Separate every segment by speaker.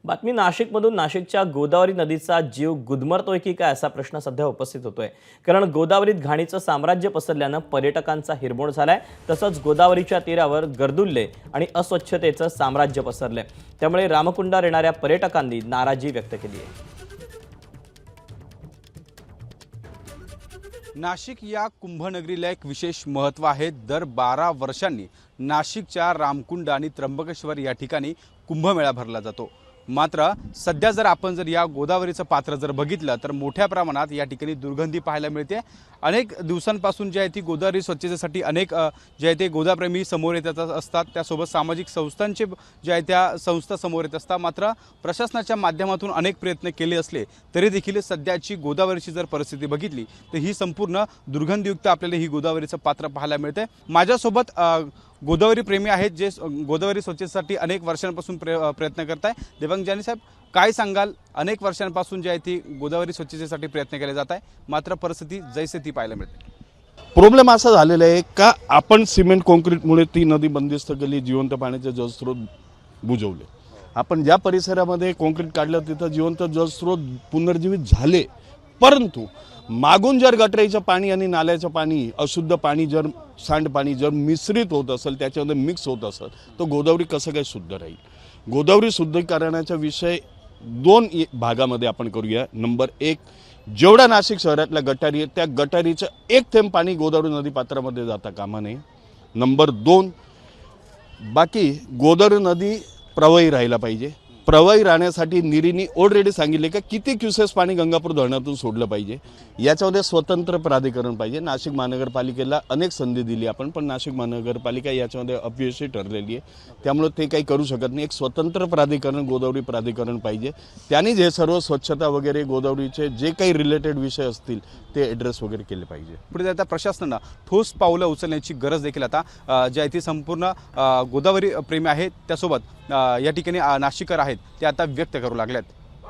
Speaker 1: बातमी नाशिकमधून नाशिकच्या गोदावरी नदीचा जीव गुदमरतोय की काय असा प्रश्न सध्या उपस्थित होतोय। कारण गोदावरीत घाणीचं साम्राज्य पसरल्यानं पर्यटकांचा हिरमोड झालाय। तसंच गोदावरीच्या तीरावर गर्दुल्ले आणि अस्वच्छतेचं साम्राज्य पसरलंय। त्यामुळे रामकुंडावर येणाऱ्या पर्यटकांनी नाराजी व्यक्त केली आहे।
Speaker 2: नाशिक या कुंभनगरीला एक विशेष महत्त्व आहे। दर 12 वर्षांनी नाशिकच्या रामकुंड आणि त्र्यंबकेश्वर या ठिकाणी कुंभमेळा भरला जातो। मात्र सध्या जर या गोदावरीचं पात्र जर बघितलं तर मोठ्या प्रमाणात या ठिकाणी दुर्गंधी पाहायला मिळते। अनेक दिवसांपासून जे आहे ती गोदावरी स्वच्छतेसाठी अनेक जे आहे ते गोदाप्रेमी समोर येत असतात। त्यासोबत सामाजिक संस्थांचे जे आहे त्या संस्था समोर येत असतात। मात्र प्रशासनाच्या माध्यमातून अनेक प्रयत्न केले असले तरी देखील सध्याची गोदावरीची जर परिस्थिती बघितली तर ही संपूर्ण दुर्गंधीयुक्त आपल्याला ही गोदावरीचं पात्र पाहायला मिळते। माझ्यासोबत गोदावरी प्रेमी आहेत जे गोदावरी स्वच्छतेसाठी अनेक वर्षांपासून प्रयत्न करत आहे। देवांग जानी साहेब, काय सांगाल? अनेक वर्षांपासून जी आहे ती गोदावरी स्वच्छतेसाठी प्रयत्न केले जात आहे, मात्र परिस्थिती जैसे ती पाहायला मिळते।
Speaker 3: प्रॉब्लेम असा झालेला आहे का आपण सिमेंट कॉन्क्रीटमुळे ती नदी बंदिस्त केली, जिवंत पाण्याचे जलस्रोत बुजवले। आपण ज्या परिसरामध्ये कॉन्क्रीट काढलं तिथं जिवंत जलस्रोत पुनर्जीवित झाले, परंतु मागून जर गटराचं पाणी आणि नाल्याचं पाणी, अशुद्ध पाणी जर सांडपाणी जर मिश्रित होत असेल, त्याच्यामध्ये मिक्स होत असेल, तर गोदावरी कसं काय शुद्ध राहील? गोदावरी शुद्धीकरणाचा विषय दोन भागामध्ये आपण करूया। नंबर 1, जेवढा नाशिक शहरातल्या गटारी आहेत त्या गटारीचं एक थेंब पाणी गोदावरी नदी पात्रामध्ये जाता कामा नये। नंबर 2, बाकी गोदावरी नदी प्रवाही राहायला पाहिजे। प्रवाही राहण्यासाठी निरीनी ऑलरेडी सांगितले का किती क्युसेस पाणी गंगापूर धरणातून सोडलं पाहिजे, याच्यामध्ये स्वतंत्र प्राधिकरण पाहिजे। नाशिक महानगरपालिकेला अनेक संधी दिली आपण, पण नाशिक महानगरपालिका याच्यामध्ये अपयशी ठरलेली आहे। त्यामुळे ते काही करू शकत नाही। एक स्वतंत्र प्राधिकरण, गोदावरी प्राधिकरण पाहिजे। त्यांनी जे सर्व स्वच्छता वगैरे गोदावरीचे जे काही रिलेटेड विषय असतील ते ॲड्रेस वगैरे केले पाहिजे।
Speaker 2: पुढे आता प्रशासनानं ठोस पावलं उचलण्याची गरज देखील आता जे आहे ती संपूर्ण गोदावरी प्रेमी आहेत त्यासोबत या ठिकाणी नाशिककर आहेत ते आता व्यक्त करू लागलेत।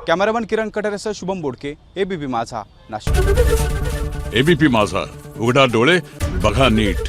Speaker 2: कॅमेरामन किरण कटरेसह शुभम बोडके, एबीपी माझा, नाशिक।
Speaker 4: एबीपी माझा, उघडा डोळे बघा नीट।